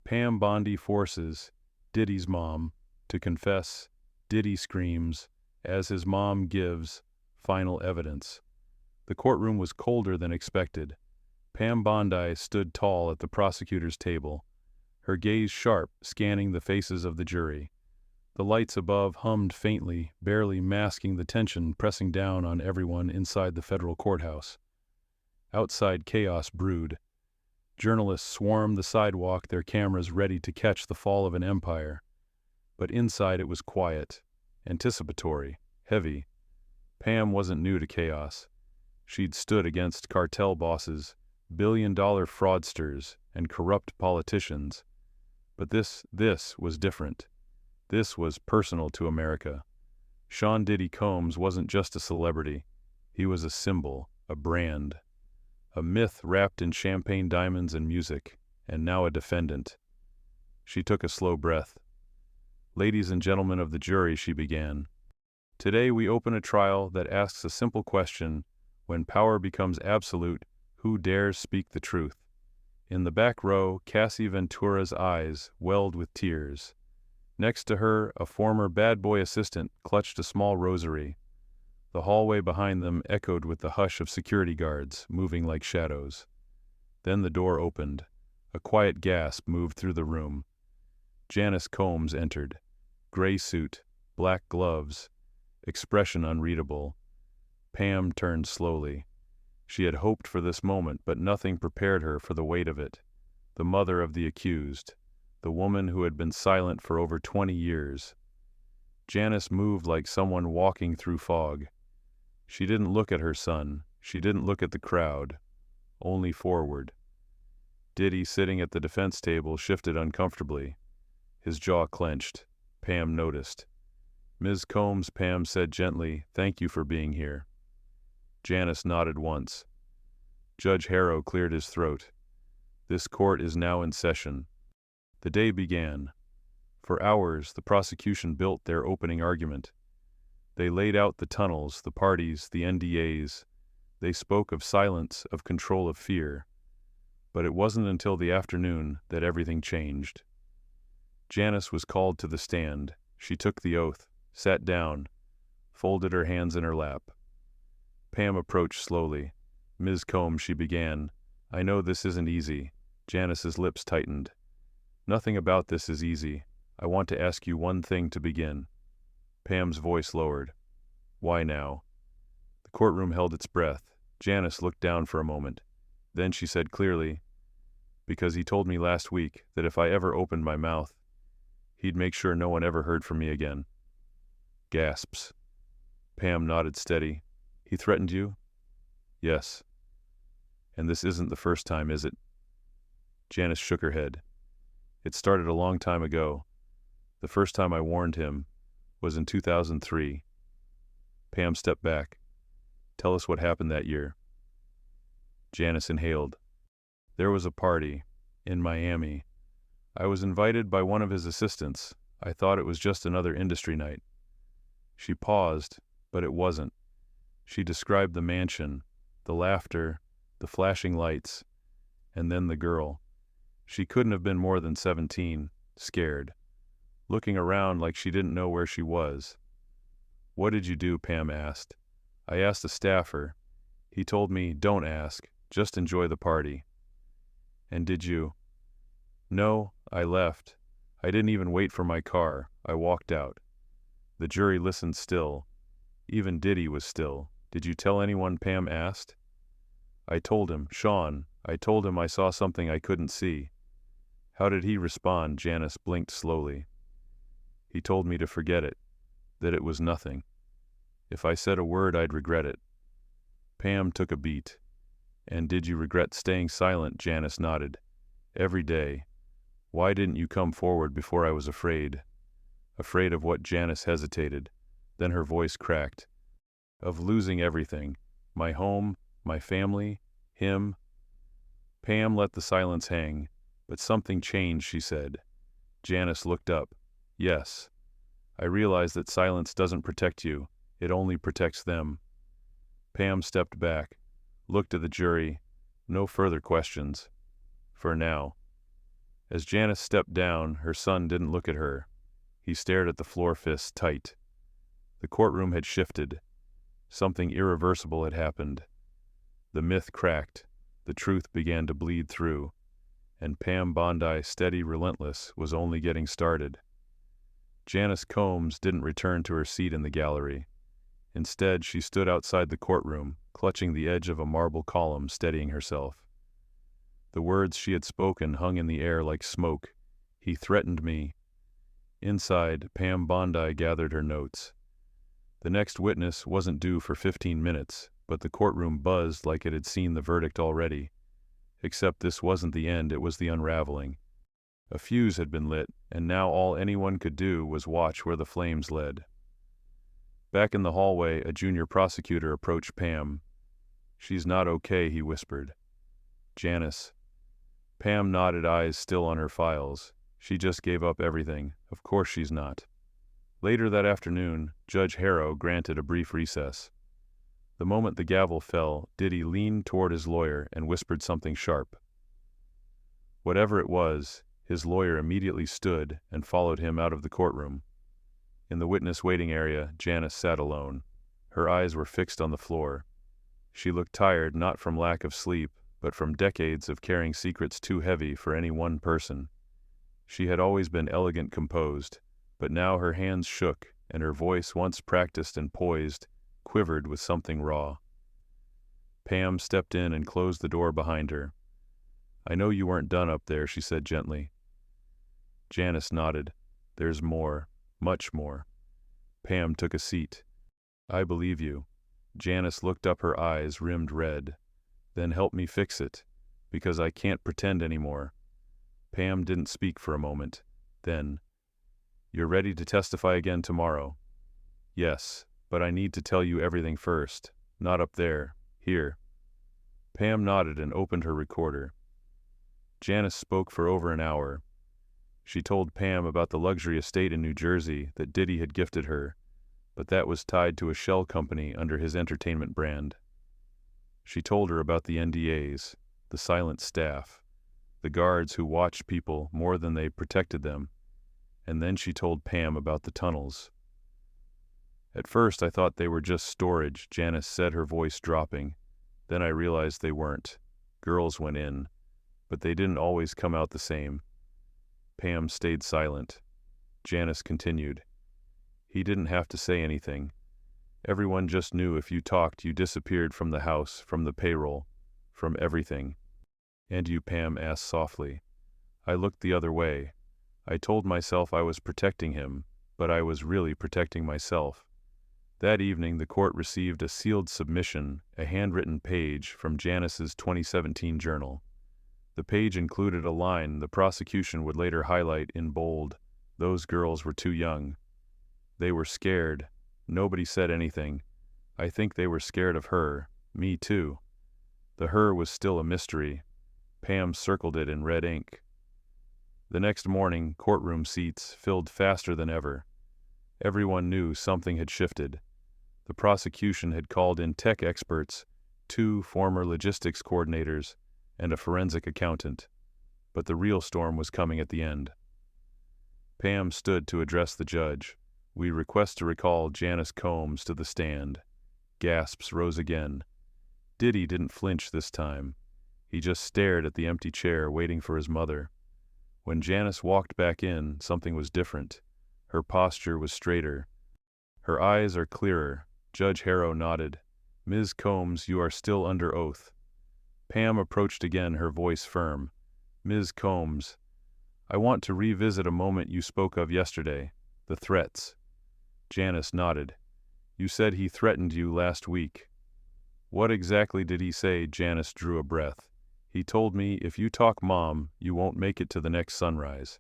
Pam Bondi forces Diddy's mom to confess. Diddy screams as his mom gives final evidence. The courtroom was colder than expected. Pam Bondi stood tall at the prosecutor's table, her gaze sharp, scanning the faces of the jury. The lights above hummed faintly, barely masking the tension pressing down on everyone inside the federal courthouse. Outside, chaos brewed. Journalists swarmed the sidewalk, their cameras ready to catch the fall of an empire. But inside it was quiet, anticipatory, heavy. Pam wasn't new to chaos. She'd stood against cartel bosses, billion-dollar fraudsters, and corrupt politicians. But this was different. This was personal to America. Sean Diddy Combs wasn't just a celebrity. He was a symbol, a brand, a myth wrapped in champagne diamonds and music, and now a defendant. She took a slow breath. "Ladies and gentlemen of the jury," she began. "Today we open a trial that asks a simple question: when power becomes absolute, who dares speak the truth?" In the back row, Cassie Ventura's eyes welled with tears. Next to her, a former bad boy assistant clutched a small rosary. The hallway behind them echoed with the hush of security guards, moving like shadows. Then the door opened. A quiet gasp moved through the room. Janice Combs entered. Gray suit, black gloves, expression unreadable. Pam turned slowly. She had hoped for this moment, but nothing prepared her for the weight of it. The mother of the accused, the woman who had been silent for over 20 years. Janice moved like someone walking through fog. She didn't look at her son. She didn't look at the crowd. Only forward. Diddy, sitting at the defense table, shifted uncomfortably. His jaw clenched. Pam noticed. "Ms. Combs," Pam said gently, "thank you for being here." Janice nodded once. Judge Harrow cleared his throat. "This court is now in session." The day began. For hours, the prosecution built their opening argument. They laid out the tunnels, the parties, the NDAs. They spoke of silence, of control, of fear. But it wasn't until the afternoon that everything changed. Janice was called to the stand. She took the oath, sat down, folded her hands in her lap. Pam approached slowly. "Ms. Combs," she began, "I know this isn't easy." Janice's lips tightened. "Nothing about this is easy. I want to ask you one thing to begin." Pam's voice lowered. "Why now?" The courtroom held its breath. Janice looked down for a moment. Then she said clearly, "Because he told me last week that if I ever opened my mouth, he'd make sure no one ever heard from me again." Gasps. Pam nodded steady. "He threatened you?" "Yes." "And this isn't the first time, is it?" Janice shook her head. "It started a long time ago. The first time I warned him was in 2003. Pam stepped back. "Tell us what happened that year." Janice inhaled. "There was a party in Miami. I was invited by one of his assistants. I thought it was just another industry night." She paused, but it wasn't. She described the mansion, the laughter, the flashing lights, and then the girl. She couldn't have been more than 17, scared, looking around like she didn't know where she was. "What did you do?" Pam asked. "I asked a staffer. He told me, don't ask, just enjoy the party." "And did you?" "No, I left. I didn't even wait for my car. I walked out." The jury listened still. Even Diddy was still. "Did you tell anyone?" Pam asked. "I told him, Sean. I told him I saw something I couldn't see." "How did he respond?" Janice blinked slowly. "He told me to forget it, that it was nothing. If I said a word, I'd regret it." Pam took a beat. "And did you regret staying silent?" Janice nodded. "Every day. Why didn't you come forward before I was afraid?" Afraid of what? Janice hesitated. Then her voice cracked. "Of losing everything. My home, my family, him." Pam let the silence hang. "But something changed," she said. Janice looked up. "Yes. I realize that silence doesn't protect you. It only protects them." Pam stepped back, looked at the jury. No further questions. For now. As Janice stepped down, her son didn't look at her. He stared at the floor, fists tight. The courtroom had shifted. Something irreversible had happened. The myth cracked. The truth began to bleed through. And Pam Bondi, steady, relentless, was only getting started. Janice Combs didn't return to her seat in the gallery. Instead, she stood outside the courtroom, clutching the edge of a marble column, steadying herself. The words she had spoken hung in the air like smoke. He threatened me. Inside, Pam Bondi gathered her notes. The next witness wasn't due for 15 minutes, but the courtroom buzzed like it had seen the verdict already. Except this wasn't the end, it was the unraveling. A fuse had been lit, and now all anyone could do was watch where the flames led. Back in the hallway, a junior prosecutor approached Pam. "She's not okay," he whispered. "Janice." Pam nodded, eyes still on her files. She just gave up everything. Of course she's not. Later that afternoon, Judge Harrow granted a brief recess. The moment the gavel fell, Diddy leaned toward his lawyer and whispered something sharp. Whatever it was, his lawyer immediately stood and followed him out of the courtroom. In the witness waiting area, Janice sat alone. Her eyes were fixed on the floor. She looked tired, not from lack of sleep, but from decades of carrying secrets too heavy for any one person. She had always been elegant, composed, but now her hands shook, and her voice, once practiced and poised, quivered with something raw. Pam stepped in and closed the door behind her. "I know you weren't done up there," she said gently. Janice nodded. "There's more, much more." Pam took a seat. "I believe you." Janice looked up, her eyes rimmed red. "Then help me fix it, because I can't pretend anymore." Pam didn't speak for a moment. Then, "You're ready to testify again tomorrow?" "Yes, but I need to tell you everything first. Not up there, here." Pam nodded and opened her recorder. Janice spoke for over an hour. She told Pam about the luxury estate in New Jersey that Diddy had gifted her, but that was tied to a shell company under his entertainment brand. She told her about the NDAs, the silent staff, the guards who watched people more than they protected them, and then she told Pam about the tunnels. "At first I thought they were just storage," Janice said, her voice dropping. "Then I realized they weren't. Girls went in, but they didn't always come out the same." Pam stayed silent. Janice continued. "He didn't have to say anything. Everyone just knew if you talked, you disappeared from the house, from the payroll, from everything." "And you?" Pam asked softly. I looked the other way. I told myself I was protecting him, but I was really protecting myself. That evening, the court received a sealed submission, a handwritten page from Janice's 2017 journal. The page included a line the prosecution would later highlight in bold. "Those girls were too young. They were scared. Nobody said anything. I think they were scared of her. Me too." The her was still a mystery. Pam circled it in red ink. The next morning, courtroom seats filled faster than ever. Everyone knew something had shifted. The prosecution had called in tech experts, 2 former logistics coordinators, and a forensic accountant. But the real storm was coming at the end. Pam stood to address the judge. "We request to recall Janice Combs to the stand." Gasps rose again. Diddy didn't flinch this time. He just stared at the empty chair, waiting for his mother. When Janice walked back in, something was different. Her posture was straighter. Her eyes are clearer. Judge Harrow nodded. "Ms. Combs, you are still under oath." Pam approached again, her voice firm. "Ms. Combs, I want to revisit a moment you spoke of yesterday, the threats." Janice nodded. "You said he threatened you last week." "What exactly did he say?" Janice drew a breath. "He told me, if you talk Mom, you won't make it to the next sunrise.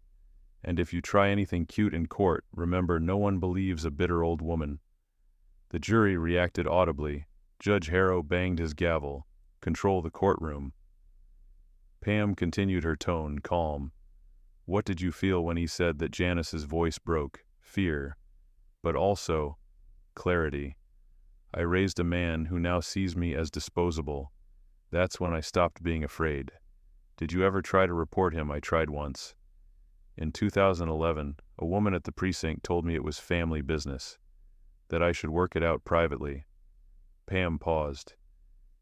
And if you try anything cute in court, remember no one believes a bitter old woman." The jury reacted audibly. Judge Harrow banged his gavel. "Control the courtroom." Pam continued, her tone calm. "What did you feel when he said that?" Janice's voice broke. "Fear. But also clarity. I raised a man who now sees me as disposable. That's when I stopped being afraid. Did you ever try to report him?" "I tried once. In 2011, a woman at the precinct told me it was family business, that I should work it out privately. Pam paused.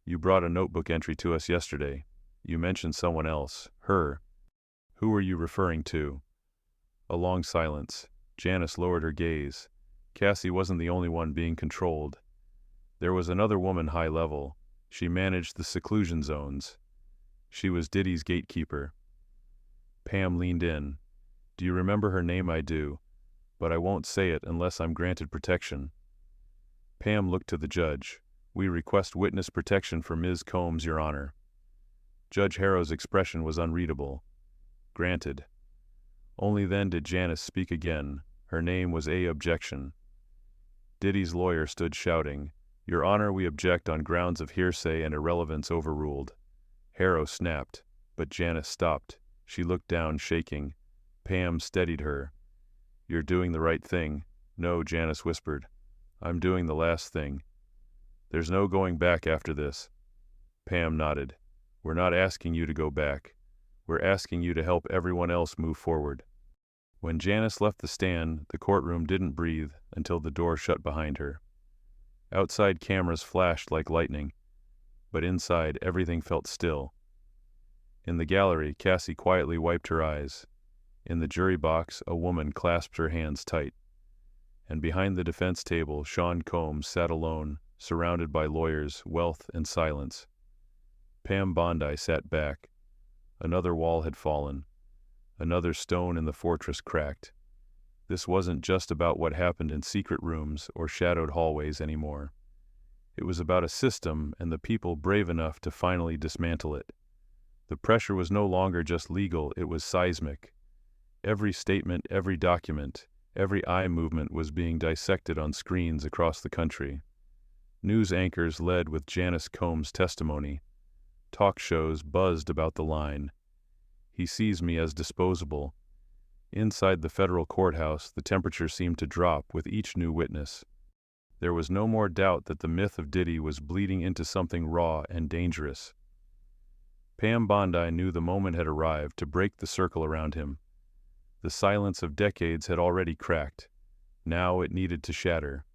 You brought a notebook entry to us yesterday. You mentioned someone else, her. Who were you referring to? A long silence. Janice lowered her gaze. Cassie wasn't the only one being controlled. There was another woman high level. She managed the seclusion zones. She was Diddy's gatekeeper. Pam leaned in. Do you remember her name? I do, but I won't say it unless I'm granted protection. Pam looked to the judge. We request witness protection for Ms. Combs, Your Honor. Judge Harrow's expression was unreadable. Granted. Only then did Janice speak again. Her name was A. Objection. Diddy's lawyer stood shouting, Your Honor, we object on grounds of hearsay and irrelevance overruled. Harrow snapped, but Janice stopped. She looked down, shaking. Pam steadied her. You're doing the right thing. No, Janice whispered. I'm doing the last thing. There's no going back after this. Pam nodded. We're not asking you to go back. We're asking you to help everyone else move forward. When Janice left the stand, the courtroom didn't breathe until the door shut behind her. Outside cameras flashed like lightning, but inside everything felt still. In the gallery, Cassie quietly wiped her eyes. In the jury box, a woman clasped her hands tight. And behind the defense table, Sean Combs sat alone, surrounded by lawyers, wealth, and silence. Pam Bondi sat back. Another wall had fallen. Another stone in the fortress cracked. This wasn't just about what happened in secret rooms or shadowed hallways anymore. It was about a system and the people brave enough to finally dismantle it. The pressure was no longer just legal, it was seismic. Every statement, every document, every eye movement was being dissected on screens across the country. News anchors led with Janice Combs' testimony. Talk shows buzzed about the line. He sees me as disposable. Inside the federal courthouse, the temperature seemed to drop with each new witness. There was no more doubt that the myth of Diddy was bleeding into something raw and dangerous. Pam Bondi knew the moment had arrived to break the circle around him. The silence of decades had already cracked. Now it needed to shatter.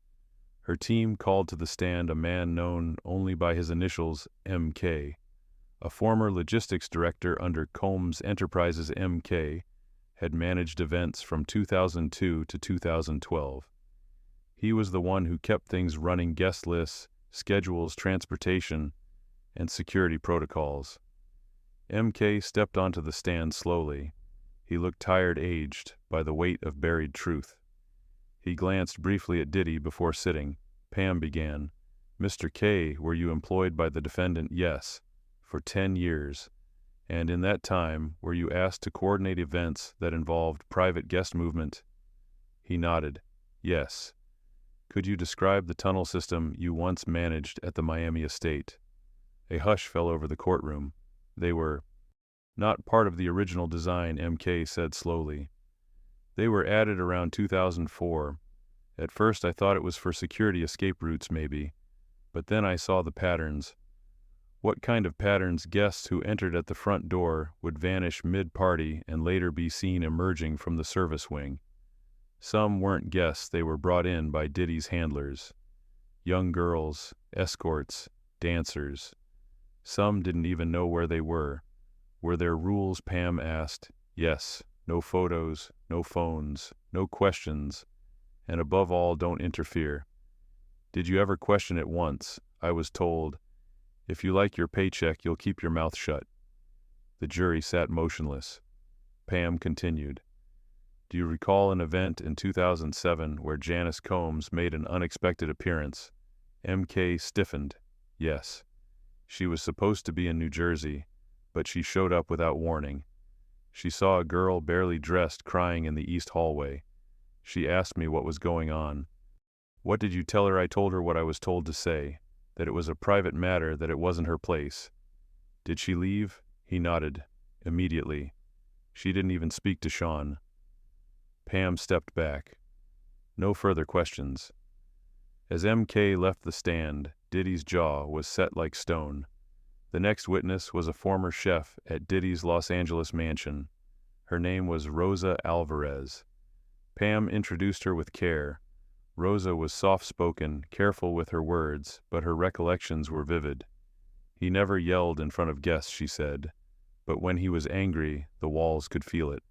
Her team called to the stand a man known only by his initials, MK. A former logistics director under Combs Enterprises. MK had managed events from 2002 to 2012. He was the one who kept things running: guest lists, schedules, transportation, and security protocols. MK stepped onto the stand slowly. He looked tired, aged by the weight of buried truth. He glanced briefly at Diddy before sitting. Pam began. Mr. K, were you employed by the defendant? Yes, for 10 years. And in that time, were you asked to coordinate events that involved private guest movement? He nodded. Yes. Could you describe the tunnel system you once managed at the Miami estate? A hush fell over the courtroom. They were not part of the original design, MK said slowly. They were added around 2004. At first I thought it was for security escape routes maybe, but then I saw the patterns. What kind of patterns? Guests who entered at the front door would vanish mid-party and later be seen emerging from the service wing. Some weren't guests, they were brought in by Diddy's handlers. Young girls, escorts, dancers. Some didn't even know where they were. Were there rules? Pam asked. Yes. No photos, no phones, no questions, and above all, don't interfere. Did you ever question it? Once, I was told, if you like your paycheck, you'll keep your mouth shut. The jury sat motionless. Pam continued. Do you recall an event in 2007 where Janice Combs made an unexpected appearance? MK stiffened. Yes. She was supposed to be in New Jersey, but she showed up without warning. She saw a girl barely dressed crying in the east hallway. She asked me what was going on. What did you tell her? I told her what I was told to say, that it was a private matter, that it wasn't her place. Did she leave? He nodded. Immediately. She didn't even speak to Sean. Pam stepped back. No further questions. As MK left the stand, Diddy's jaw was set like stone. The next witness was a former chef at Diddy's Los Angeles mansion. Her name was Rosa Alvarez. Pam introduced her with care. Rosa was soft-spoken, careful with her words, but her recollections were vivid. He never yelled in front of guests, she said, but when he was angry, the walls could feel it.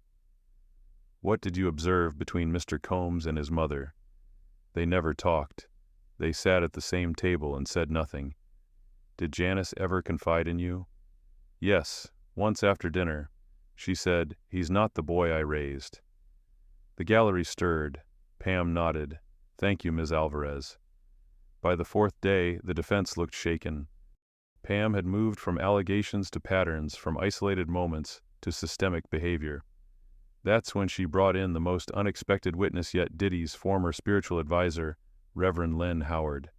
What did you observe between Mr. Combs and his mother? They never talked. They sat at the same table and said nothing. Did Janice ever confide in you? Yes, once after dinner. She said, "He's not the boy I raised." The gallery stirred. Pam nodded. "Thank you, Ms. Alvarez." By the fourth day, the defense looked shaken. Pam had moved from allegations to patterns, from isolated moments to systemic behavior. That's when she brought in the most unexpected witness yet, Diddy's former spiritual advisor, Reverend Len Howard.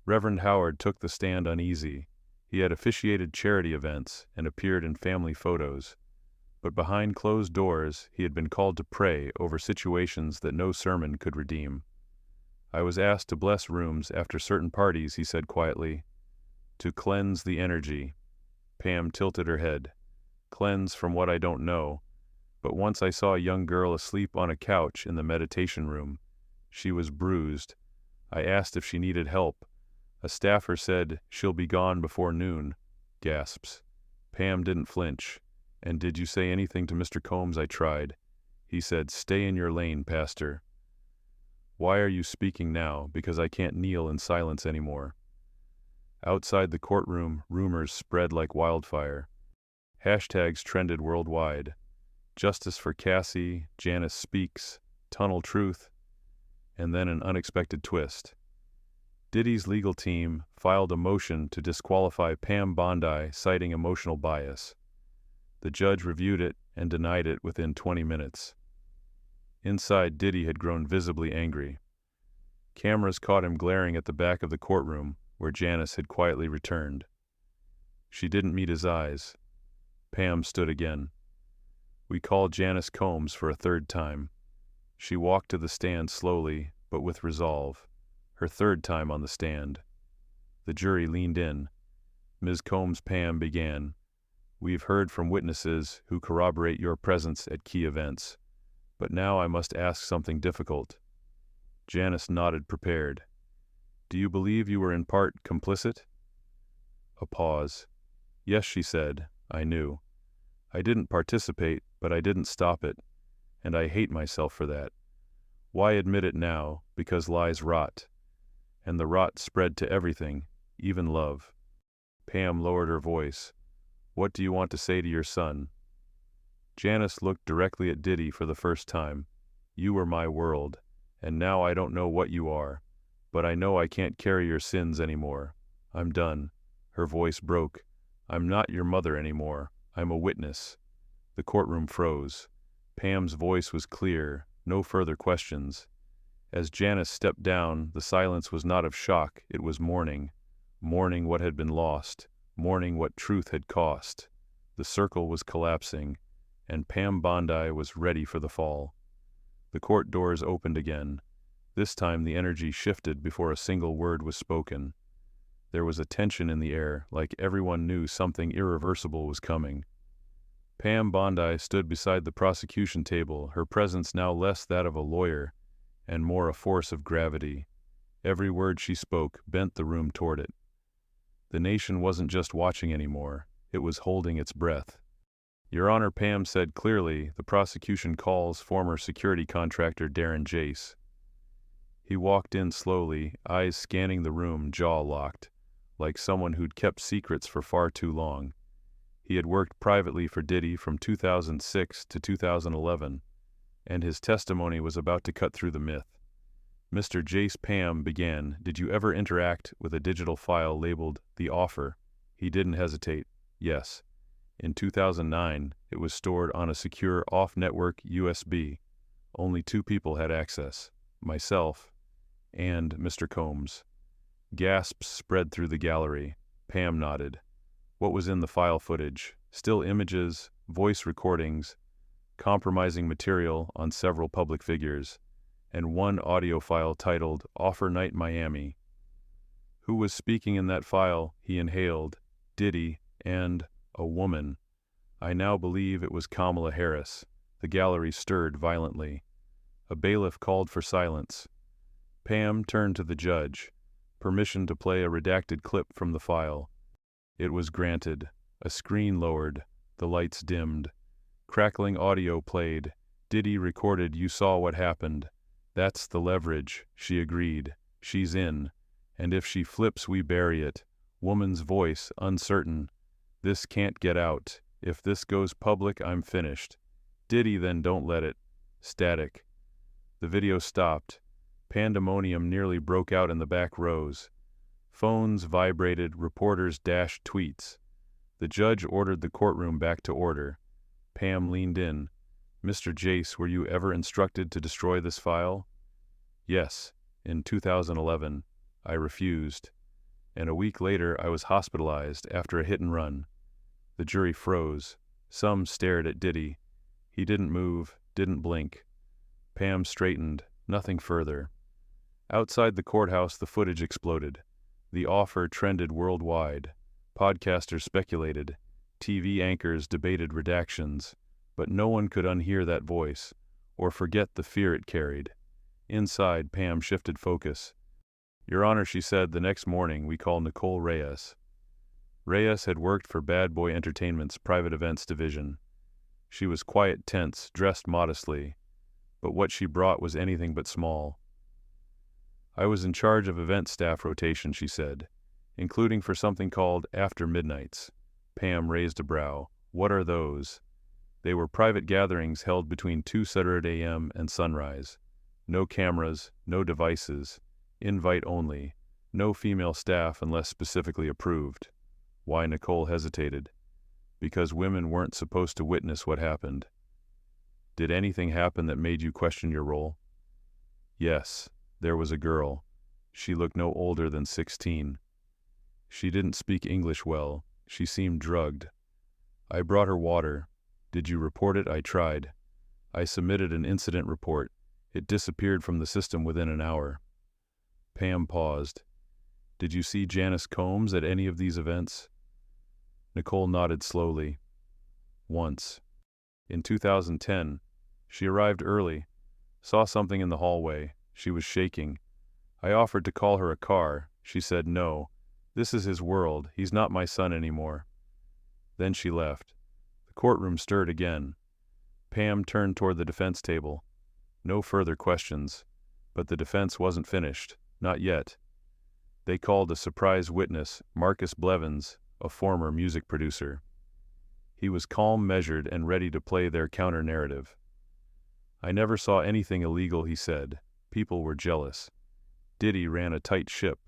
Reverend Howard took the stand uneasy. He had officiated charity events and appeared in family photos. But behind closed doors, he had been called to pray over situations that no sermon could redeem. "I was asked to bless rooms after certain parties," he said quietly, "to cleanse the energy." Pam tilted her head. "Cleanse from what I don't know. But once I saw a young girl asleep on a couch in the meditation room. She was bruised. I asked if she needed help. A staffer said, 'She'll be gone before noon.'" Gasps. Pam didn't flinch. "And did you say anything to Mr. Combs?" "I tried. He said, 'Stay in your lane, Pastor.'" "Why are you speaking now? Because I can't kneel in silence anymore." Outside the courtroom, rumors spread like wildfire. Hashtags trended worldwide. Justice for Cassie, Janice speaks, Tunnel Truth, and then an unexpected twist. Diddy's legal team filed a motion to disqualify Pam Bondi, citing emotional bias. The judge reviewed it and denied it within 20 minutes. Inside, Diddy had grown visibly angry. Cameras caught him glaring at the back of the courtroom, where Janice had quietly returned. She didn't meet his eyes. Pam stood again. "We called Janice Combs for a third time." She walked to the stand slowly, but with resolve. Her third time on the stand. The jury leaned in. "Ms. Combs," Pam began, "we've heard from witnesses who corroborate your presence at key events. But now I must ask something difficult." Janice nodded, prepared. "Do you believe you were in part complicit?" A pause. "Yes," she said, "I knew. I didn't participate, but I didn't stop it. And I hate myself for that. Why admit it now? Because lies rot. And the rot spread to everything, even love." Pam lowered her voice. "What do you want to say to your son?" Janice looked directly at Diddy for the first time. "You were my world, and now I don't know what you are, but I know I can't carry your sins anymore. I'm done." Her voice broke. "I'm not your mother anymore. I'm a witness." The courtroom froze. Pam's voice was clear, no further questions. As Janice stepped down, the silence was not of shock, it was mourning. Mourning what had been lost, mourning what truth had cost. The circle was collapsing, and Pam Bondi was ready for the fall. The court doors opened again. This time the energy shifted before a single word was spoken. There was a tension in the air, like everyone knew something irreversible was coming. Pam Bondi stood beside the prosecution table, her presence now less that of a lawyer and more a force of gravity. Every word she spoke bent the room toward it. The nation wasn't just watching anymore, it was holding its breath. "Your Honor," Pam said clearly, "the prosecution calls former security contractor Darren Jace." He walked in slowly, eyes scanning the room, jaw locked, like someone who'd kept secrets for far too long. He had worked privately for Diddy from 2006 to 2011, and his testimony was about to cut through the myth. "Mr. Jace," Pam began, "did you ever interact with a digital file labeled The Offer?" He didn't hesitate. "Yes. In 2009, it was stored on a secure off-network USB. Only 2 people had access, myself and Mr. Combs." Gasps spread through the gallery. Pam nodded. "What was in the file footage?" "Still images, voice recordings, compromising material on several public figures, and one audio file titled Offer Night Miami." "Who was speaking in that file?" He inhaled. "Diddy and a woman. I now believe it was Kamala Harris. The gallery stirred violently. A bailiff called for silence. Pam turned to the judge. Permission to play a redacted clip from the file. It was granted. A screen lowered. The lights dimmed. Crackling audio played. Diddy recorded, "You saw what happened." "That's the leverage," she agreed. "She's in. And if she flips, we bury it." Woman's voice, uncertain. "This can't get out. If this goes public, I'm finished." "Diddy, then don't let it." Static. The video stopped. Pandemonium nearly broke out in the back rows. Phones vibrated, reporters dashed tweets. The judge ordered the courtroom back to order. Pam leaned in. "Mr. Jace, were you ever instructed to destroy this file?" "Yes, in 2011. I refused. And a week later I was hospitalized after a hit and run." The jury froze. Some stared at Diddy. He didn't move, didn't blink. Pam straightened. Nothing further. Outside the courthouse, the footage exploded. The offer trended worldwide. Podcasters speculated. TV anchors debated redactions. But no one could unhear that voice, or forget the fear it carried. Inside, Pam shifted focus. "Your Honor," she said, "the next morning we call Nicole Reyes." Reyes had worked for Bad Boy Entertainment's private events division. She was quiet, tense, dressed modestly, but what she brought was anything but small. "I was in charge of event staff rotation," she said, "including for something called After Midnights." Pam raised a brow. "What are those?" They were private gatherings held between 2:30 a.m. and sunrise. No cameras, no devices, invite only, no female staff unless specifically approved. Why? Nicole hesitated. "Because women weren't supposed to witness what happened." "Did anything happen that made you question your role?" "Yes, there was a girl. She looked no older than 16. She didn't speak English well. She seemed drugged. I brought her water. Did you report it?" "I tried. I submitted an incident report. It disappeared from the system within an hour." Pam paused. "Did you see Janice Combs at any of these events?" Nicole nodded slowly. "Once. In 2010. She arrived early. Saw something in the hallway. She was shaking. I offered to call her a car. She said no. This is his world. He's not my son anymore." Then she left. The courtroom stirred again. Pam turned toward the defense table. No further questions. But the defense wasn't finished. Not yet. They called a surprise witness, Marcus Blevins, a former music producer. He was calm, measured, and ready to play their counter-narrative. "I never saw anything illegal," he said. "People were jealous. Diddy ran a tight ship."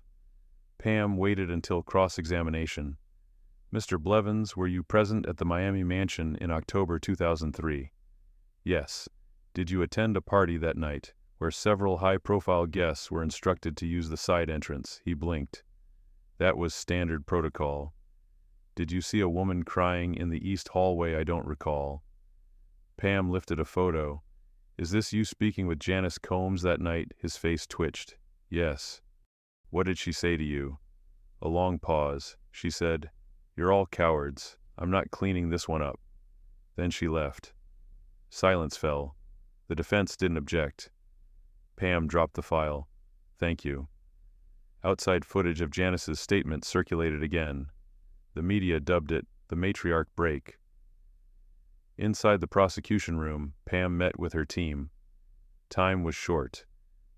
Pam waited until cross-examination. "Mr. Blevins, were you present at the Miami mansion in October 2003? "Yes." "Did you attend a party that night, where several high-profile guests were instructed to use the side entrance?" He blinked. "That was standard protocol." "Did you see a woman crying in the east hallway?" "I don't recall." Pam lifted a photo. "Is this you speaking with Janice Combs that night?" His face twitched. "Yes." "What did she say to you?" A long pause. She said, "You're all cowards. I'm not cleaning this one up." Then she left. Silence fell. The defense didn't object. Pam dropped the file. "Thank you." Outside footage of Janice's statement circulated again. The media dubbed it the matriarch break. Inside the prosecution room, Pam met with her team. Time was short.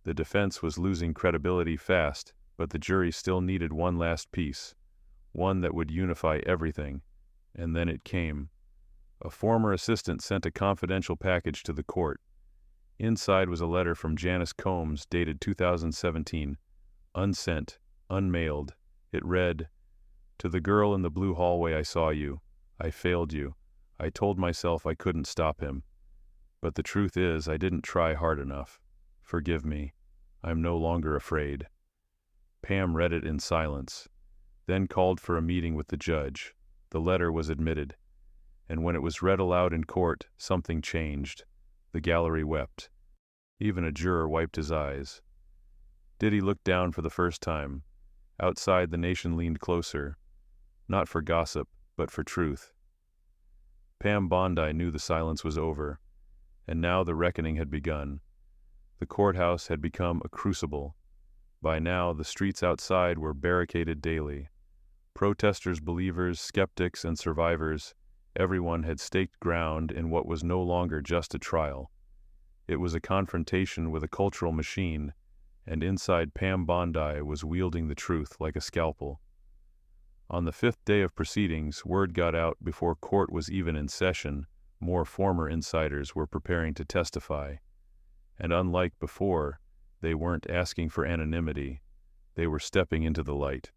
The defense was losing credibility fast, but the jury still needed one last piece, one that would unify everything. And then it came. A former assistant sent a confidential package to the court. Inside was a letter from Janice Combs dated 2017, unsent, unmailed. It read, "To the girl in the blue hallway, I saw you. I failed you. I told myself I couldn't stop him. But the truth is, I didn't try hard enough. Forgive me. I'm no longer afraid." Pam read it in silence, then called for a meeting with the judge. The letter was admitted. And when it was read aloud in court, something changed. The gallery wept. Even a juror wiped his eyes. Diddy looked down for the first time. Outside, the nation leaned closer. Not for gossip, but for truth. Pam Bondi knew the silence was over. And now the reckoning had begun. The courthouse had become a crucible. By now, the streets outside were barricaded daily. Protesters, believers, skeptics, and survivors, everyone had staked ground in what was no longer just a trial. It was a confrontation with a cultural machine, and inside Pam Bondi was wielding the truth like a scalpel. On the 5th day of proceedings, word got out before court was even in session. More former insiders were preparing to testify. And unlike before, they weren't asking for anonymity. They were stepping into the light.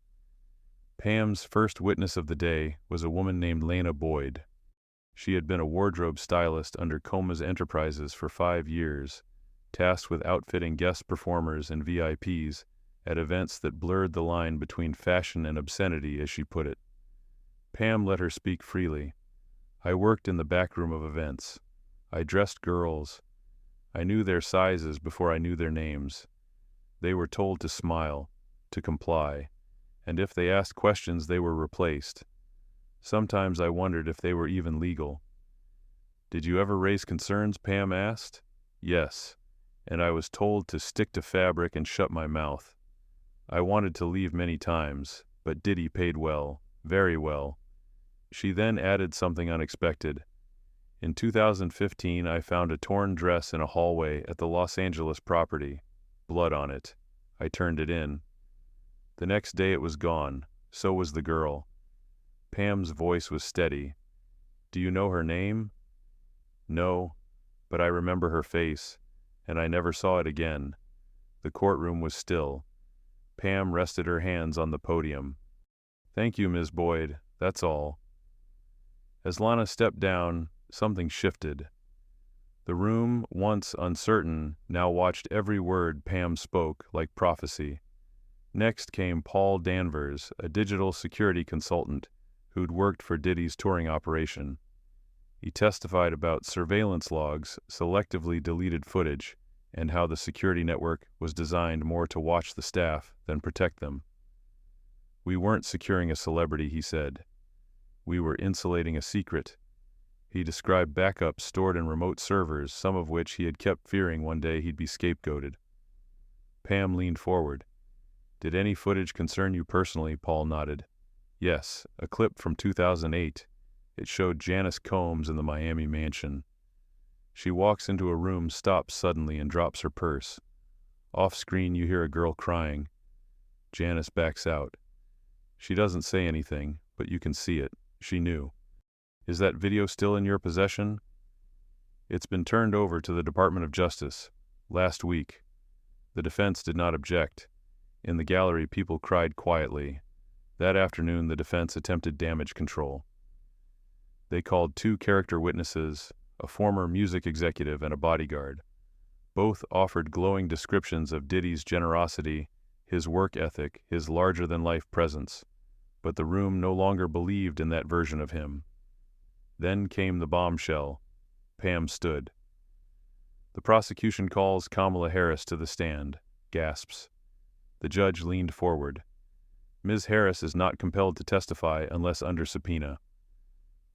Pam's first witness of the day was a woman named Lena Boyd. She had been a wardrobe stylist under Coma's Enterprises for 5 years, tasked with outfitting guest performers and VIPs at events that blurred the line between fashion and obscenity, as she put it. Pam let her speak freely. I worked in the back room of events. I dressed girls. I knew their sizes before I knew their names. They were told to smile, to comply, and if they asked questions, they were replaced. Sometimes I wondered if they were even legal. Did you ever raise concerns? Pam asked. Yes, and I was told to stick to fabric and shut my mouth. I wanted to leave many times, but Diddy paid well, very well. She then added something unexpected. In 2015, I found a torn dress in a hallway at the Los Angeles property. Blood on it. I turned it in. The next day it was gone. So was the girl. Pam's voice was steady. Do you know her name? No, but I remember her face, and I never saw it again. The courtroom was still. Pam rested her hands on the podium. Thank you, Ms. Boyd. That's all. As Lana stepped down, something shifted. The room, once uncertain, now watched every word Pam spoke like prophecy. Next came Paul Danvers, a digital security consultant who'd worked for Diddy's touring operation. He testified about surveillance logs, selectively deleted footage, and how the security network was designed more to watch the staff than protect them. We weren't securing a celebrity, he said. We were insulating a secret. He described backups stored in remote servers, some of which he had kept fearing one day he'd be scapegoated. Pam leaned forward. Did any footage concern you personally? Paul nodded. Yes, a clip from 2008. It showed Janice Combs in the Miami mansion. She walks into a room, stops suddenly, and drops her purse. Off-screen, you hear a girl crying. Janice backs out. She doesn't say anything, but you can see it. She knew. Is that video still in your possession? It's been turned over to the Department of Justice. Last week. The defense did not object. In the gallery, people cried quietly. That afternoon, the defense attempted damage control. They called 2 character witnesses, a former music executive and a bodyguard. Both offered glowing descriptions of Diddy's generosity, his work ethic, his larger-than-life presence. But the room no longer believed in that version of him. Then came the bombshell. Pam stood. The prosecution calls Kamala Harris to the stand. Gasps. The judge leaned forward. Ms. Harris is not compelled to testify unless under subpoena.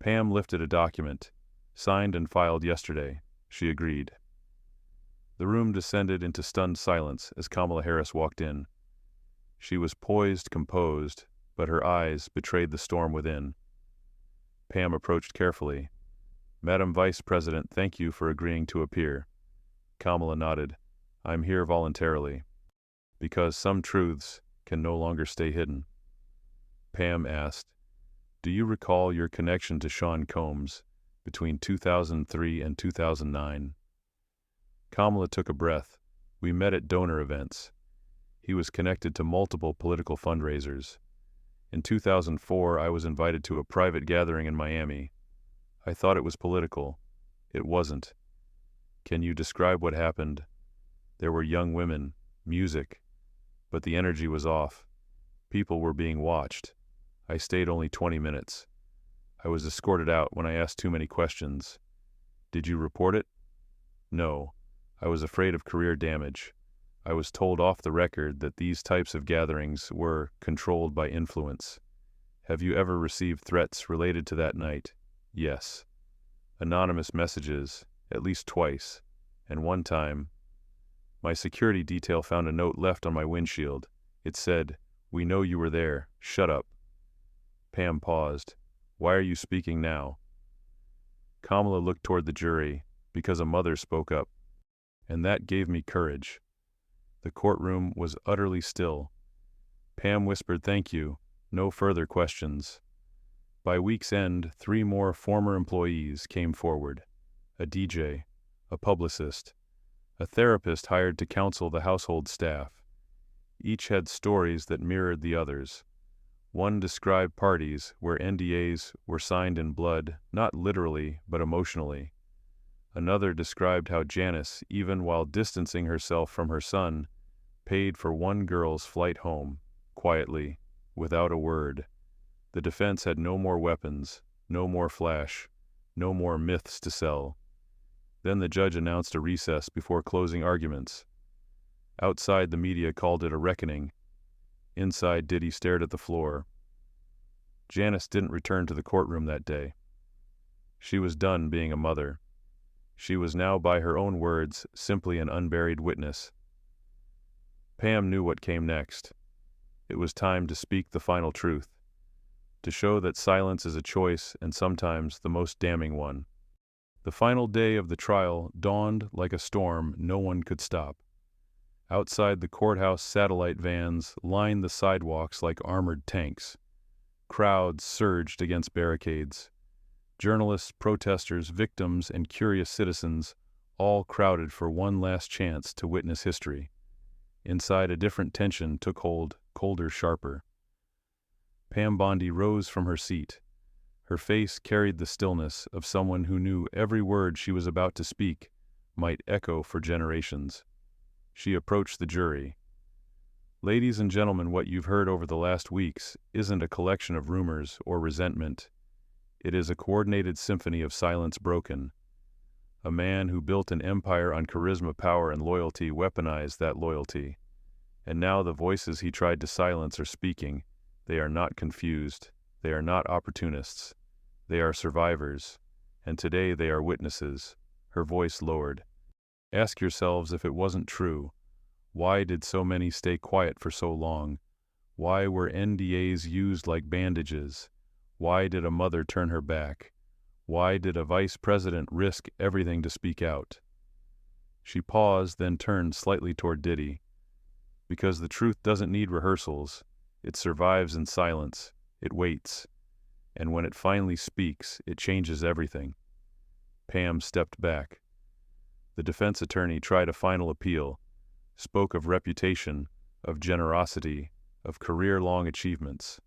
Pam lifted a document. Signed and filed yesterday. She agreed. The room descended into stunned silence as Kamala Harris walked in. She was poised, composed, but her eyes betrayed the storm within. Pam approached carefully. Madam Vice President, thank you for agreeing to appear. Kamala nodded. I'm here voluntarily. Because some truths can no longer stay hidden. Pam asked, do you recall your connection to Sean Combs between 2003 and 2009? Kamala took a breath. We met at donor events. He was connected to multiple political fundraisers. In 2004, I was invited to a private gathering in Miami. I thought it was political. It wasn't. Can you describe what happened? There were young women, music, but the energy was off. People were being watched. I stayed only 20 minutes. I was escorted out when I asked too many questions. Did you report it? No. I was afraid of career damage. I was told off the record that these types of gatherings were controlled by influence. Have you ever received threats related to that night? Yes. Anonymous messages, at least twice, and one time, my security detail found a note left on my windshield. It said, "We know you were there. Shut up." Pam paused. "Why are you speaking now?" Kamala looked toward the jury, because a mother spoke up. And that gave me courage. The courtroom was utterly still. Pam whispered, "Thank you. No further questions." By week's end, 3 more former employees came forward. A DJ, a publicist, a therapist hired to counsel the household staff. Each had stories that mirrored the others. One described parties where NDAs were signed in blood, not literally, but emotionally. Another described how Janice, even while distancing herself from her son, paid for one girl's flight home, quietly, without a word. The defense had no more weapons, no more flash, no more myths to sell. Then the judge announced a recess before closing arguments. Outside, the media called it a reckoning. Inside, Diddy stared at the floor. Janice didn't return to the courtroom that day. She was done being a mother. She was now, by her own words, simply an unburied witness. Pam knew what came next. It was time to speak the final truth, to show that silence is a choice and sometimes the most damning one. The final day of the trial dawned like a storm no one could stop. Outside the courthouse, satellite vans lined the sidewalks like armored tanks. Crowds surged against barricades. Journalists, protesters, victims, and curious citizens all crowded for one last chance to witness history. Inside, a different tension took hold, colder, sharper. Pam Bondi rose from her seat. Her face carried the stillness of someone who knew every word she was about to speak might echo for generations. She approached the jury. "Ladies and gentlemen, what you've heard over the last weeks isn't a collection of rumors or resentment. It is a coordinated symphony of silence broken. A man who built an empire on charisma, power, and loyalty weaponized that loyalty. And now the voices he tried to silence are speaking. They are not confused. They are not opportunists. They are survivors. And today they are witnesses." Her voice lowered. "Ask yourselves if it wasn't true. Why did so many stay quiet for so long? Why were NDAs used like bandages? Why did a mother turn her back? Why did a vice president risk everything to speak out?" She paused, then turned slightly toward Diddy. "Because the truth doesn't need rehearsals. It survives in silence. It waits. And when it finally speaks, it changes everything." Pam stepped back. The defense attorney tried a final appeal, spoke of reputation, of generosity, of career-long achievements.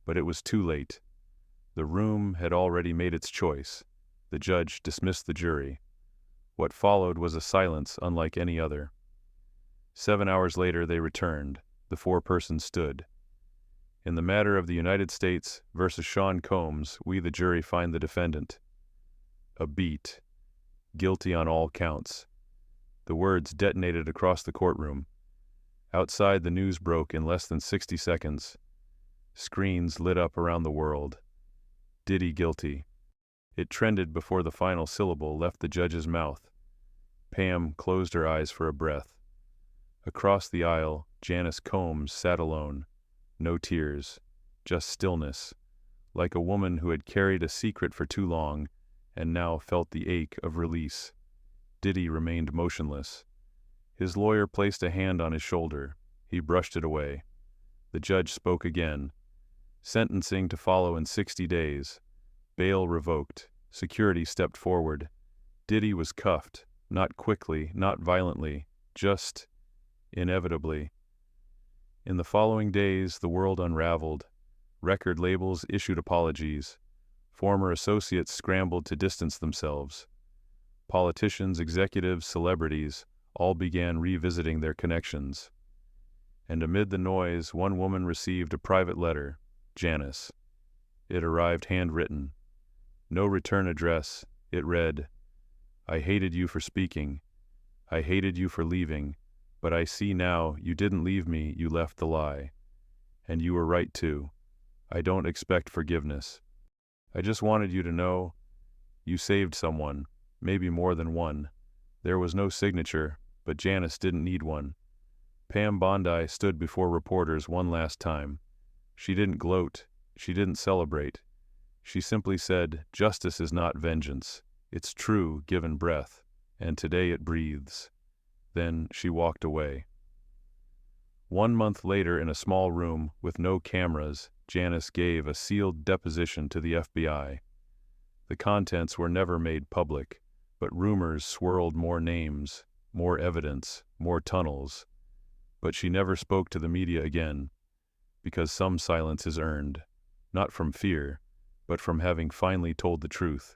But it was too late. The room had already made its choice. The judge dismissed the jury. What followed was a silence unlike any other. 7 hours later they returned. The 4 persons stood. "In the matter of the United States versus Sean Combs, we the jury find the defendant." A beat. "Guilty on all counts." The words detonated across the courtroom. Outside, the news broke in less than 60 seconds. Screens lit up around the world. "Diddy guilty." It trended before the final syllable left the judge's mouth. Pam closed her eyes for a breath. Across the aisle, Janice Combs sat alone. No tears, just stillness, like a woman who had carried a secret for too long and now felt the ache of release. Diddy remained motionless. His lawyer placed a hand on his shoulder. He brushed it away. The judge spoke again. "Sentencing to follow in 60 days. Bail revoked. Security stepped forward. Diddy was cuffed, not quickly, not violently, just inevitably." In the following days, the world unraveled. Record labels issued apologies. Former associates scrambled to distance themselves. Politicians, executives, celebrities all began revisiting their connections. And amid the noise, one woman received a private letter, Janice. It arrived handwritten. No return address. It read, "I hated you for speaking. I hated you for leaving. But I see now you didn't leave me, you left the lie. And you were right too. I don't expect forgiveness. I just wanted you to know you saved someone. maybe more than one. There was no signature, but Janice didn't need one. Pam Bondi stood before reporters one last time. She didn't gloat. She didn't celebrate. She simply said, "Justice is not vengeance. It's true, given breath, and today it breathes." Then she walked away. 1 month later, in a small room with no cameras, Janice gave a sealed deposition to the FBI. The contents were never made public, but rumors swirled more names, more evidence, more tunnels. But she never spoke to the media again, because some silence is earned, not from fear, but from having finally told the truth.